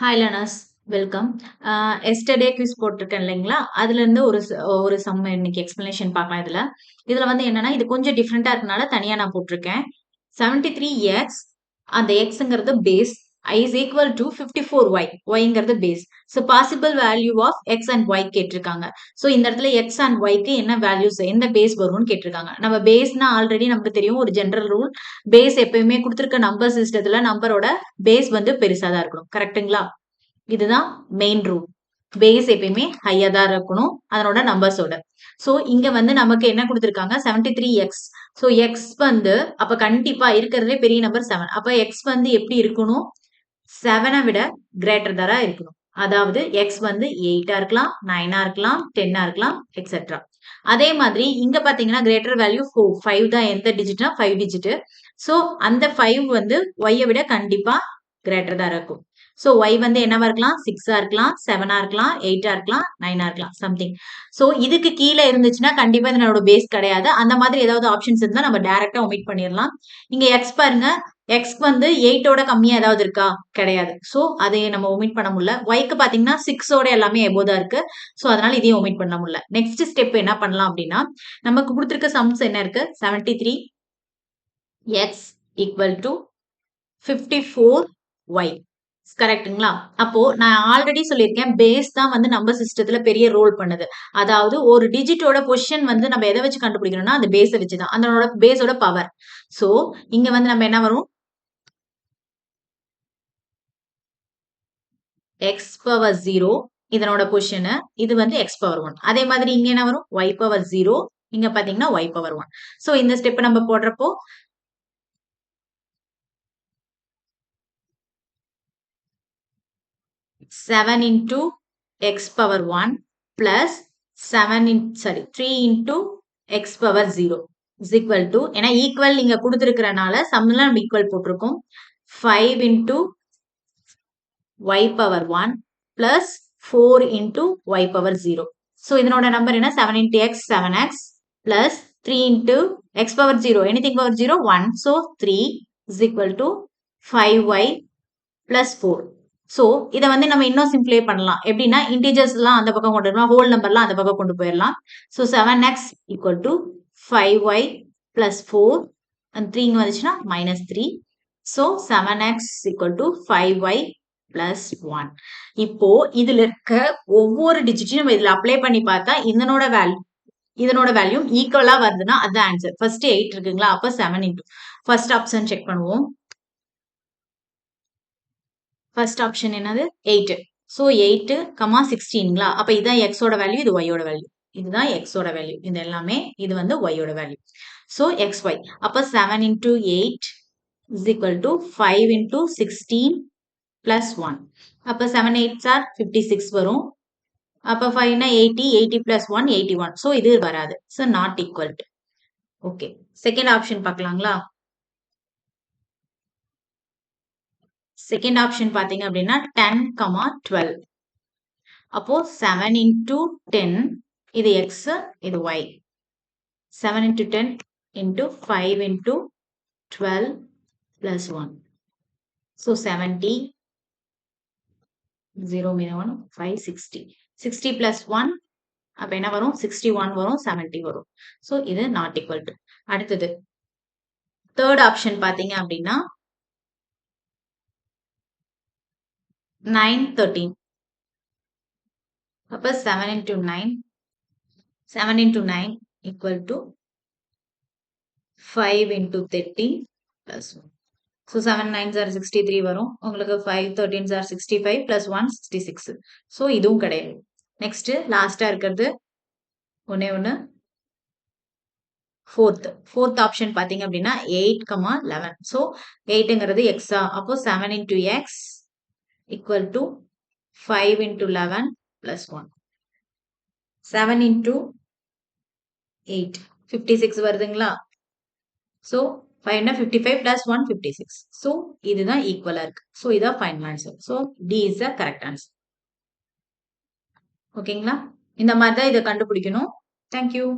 Hi learners, welcome. Yesterday quiz போட்டிருக்கேன் இல்லைங்களா? அதுலேருந்து ஒரு சம் இன்னைக்கு எக்ஸ்பிளனேஷன் பார்க்கலாம் இதில். இதில் வந்து என்னன்னா இது கொஞ்சம் டிஃப்ரெண்ட்டாக இருக்கனால தனியாக நான் போட்டிருக்கேன். 73x அந்த எக்ஸுங்கிறது base I is equal to 54y ஒய்ங்கிறது base. So possible value of x and y கேட்டிருக்காங்க. ஸோ இந்த இடத்துல எக்ஸ் அண்ட் ஒய்க்கு என்ன வேல்யூஸ் எந்த பேஸ் வரும்னு கேட்டிருக்காங்க. நம்ம பேஸ்னா ஆல்ரெடி நமக்கு தெரியும் ஒரு ஜென்ரல் ரூல். பேஸ் எப்பயுமே கொடுத்துருக்க நம்பர் சிஸ்டத்துல நம்பரோட பேஸ் வந்து பெருசாக தான் இருக்கணும். கரெக்டுங்களா? இதுதான் மெயின் ரூல். பேஸ் எப்பயுமே ஹையா தான் இருக்கணும் அதனோட நம்பர்ஸோட. ஸோ இங்க வந்து நமக்கு என்ன கொடுத்துருக்காங்க 73x. ஸோ எக்ஸ் வந்து அப்ப கண்டிப்பா இருக்கிறதுலே பெரிய நம்பர் 7. அப்ப எக்ஸ் வந்து எப்படி இருக்கணும்? 7 விட கிரேட்டர் தாரா இருக்கணும். அதாவது எக்ஸ் வந்து 8 இருக்கலாம், 9 இருக்கலாம், 10 இருக்கலாம், எக்ஸெட்ரா. அதே மாதிரி இங்க பாத்தீங்கன்னா கிரேட்டர் வேல்யூ 4, 5 தான். எந்த டிஜிட்னா 5 டிஜிட். ஸோ அந்த 5 வந்து ஒய்யை விட கண்டிப்பா கிரேட்டர் தான் இருக்கும். ஸோ ஒய் வந்து என்னவா இருக்கலாம்? 6 இருக்கலாம், 7 இருக்கலாம், 8 இருக்கலாம், 9 இருக்கலாம், சம்திங். ஸோ இதுக்கு கீழே இருந்துச்சுன்னா கண்டிப்பா இதனோட பேஸ் கிடையாது. அந்த மாதிரி ஏதாவது ஆப்ஷன்ஸ் இருந்தா நம்ம டைரக்டா ஒமிட் பண்ணிடலாம். இங்க எக்ஸ் பாருங்க, எக்ஸ் வந்து 8ஓட கம்மியா ஏதாவது இருக்கா? கிடையாது. ஸோ அதை நம்ம ஒமிட் பண்ண முடியல. ஒய்க்கு பாத்தீங்கன்னா 6ஓட எல்லாமே எபோ தான் இருக்கு. ஸோ அதனால இதையும் ஒமிட் பண்ண முடியல. நெக்ஸ்ட் ஸ்டெப் என்ன பண்ணலாம் அப்படின்னா, நமக்கு கொடுத்துருக்க சம்ஸ் என்ன இருக்கு? 73x equal to 54y. கரெக்ட்டுங்களா? அப்போ நான் ஆல்ரெடி சொல்லியிருக்கேன் பேஸ் தான் வந்து நம்பர் சிஸ்டத்துல பெரிய ரோல் பண்ணுது. அதாவது ஒரு டிஜிட்டோட பொசிஷன் வந்து நம்ம எதை வச்சு கண்டுபிடிக்கணும்னா அந்த பேஸை வச்சுதான். அதனோட பேஸோட பவர். சோ இங்க வந்து நம்ம என்ன வரும்? எக்ஸ் பவர் 0 இதனோட பொசிஷன். இது வந்து எக்ஸ் பவர் 1. அதே மாதிரி இங்க என்ன வரும்? Y power 0. இங்க பாத்தீங்கன்னா ஒய் பவர் 1. சோ இந்த ஸ்டெப் நம்ம போடுறப்போ 7 into x power 1 plus 3 into x power 0 is equal to, ஏன்னா equal நீங்க கொடுத்திருக்கிறனால சம்ல நம்ம equal போட்டிருக்கோம். 5 into y power 1 plus 4 into y power 0. So இதனோட நம்பர் என்ன? 7 into x 7x plus 3 into x power 0. Anything power 0 1. So 3 is equal to 5y plus 4. So இதை வந்து நம்ம இன்னும் சிம்பிளை பண்ணலாம். எப்படின்னா இன்டீஜர்ஸ் எல்லாம் அந்த பக்கம் கொண்டு வரலாம், ஹோல் நம்பர்லாம் அந்த பக்கம் கொண்டு போயிடலாம். So 7x equal to 5y plus 4 and 3 இங்கே வந்துச்சுன்னா -3. So 7x equal to 5y plus 1. இப்போ இதுல இருக்க ஒவ்வொரு டிஜிட்டையும் நம்ம இதுல அப்ளை பண்ணி பார்த்தா இதனோட வேல்யூ ஈக்குவலா வருதுன்னா அதுதான் ஆன்சர். ஃபர்ஸ்ட் 8 இருக்குங்களா? அப்ப 7 இன்டூ ஃபர்ஸ்ட் ஆப்ஷன் செக் பண்ணுவோம். ஃபர்ஸ்ட் ஆப்ஷன் என்னது? 8. ஸோ 8, 16ங்களா? அப்ப இதுதான் எக்ஸோட வேல்யூ, இது ஒய்யோட வேல்யூ. இதுதான் எக்ஸோட வேல்யூ. இது எல்லாமே இது வந்து ஒய்யோட வேல்யூ. So X Y. அப்ப 7 into 8 is equal to 5 into 16 plus 1. அப்ப 7 8s are 56 வரும். அப்ப 5 னா 80, 80 plus 1 81. ஸோ இது வராது. So not equal to. Okay, second option பார்க்கலாங்களா? செகண்ட் ஆப்ஷன் பாத்தீங்க அப்படின்னா 10, 12. அப்போ 7 into 10 இது x, இது y. 7 into 10 into 5 into 12 plus 1. So 70, 0 மீன 1, 5, 60. 60 plus 1, அப்ப என்ன வரும்? 61 வரும், 70 வரும். So இது not equal to. அடுத்தது தேர்ட் ஆப்ஷன் பாத்தீங்க அப்படின்னா 9, 13. அப்ப 7 into 9 equal to 5 into 13 plus 1. So 7 9s are 63 வரும். உங்களுக்கு 5 13s are 65 plus 1 66. So இதுவும் கிடையாது. நெக்ஸ்ட் லாஸ்டா இருக்கிறது ஒன்னே ஒன்னு ஃபோர்த் ஆப்ஷன் பாத்தீங்க அப்படின்னா 8, 11. So 8ங்கிறது எக்ஸா? அப்போ 7 into x equal to 5 into 11 plus 1. 7 into 8 56 வருதுங்களா? So 5 னா 55 plus 1 56. So இதுதான் ஈக்குவலா இருக்கு. So இதான் final answer. So D is the correct answer. ஓகேங்களா? இந்த மாதிரி தான் இதை கண்டுபிடிக்கணும். Thank you.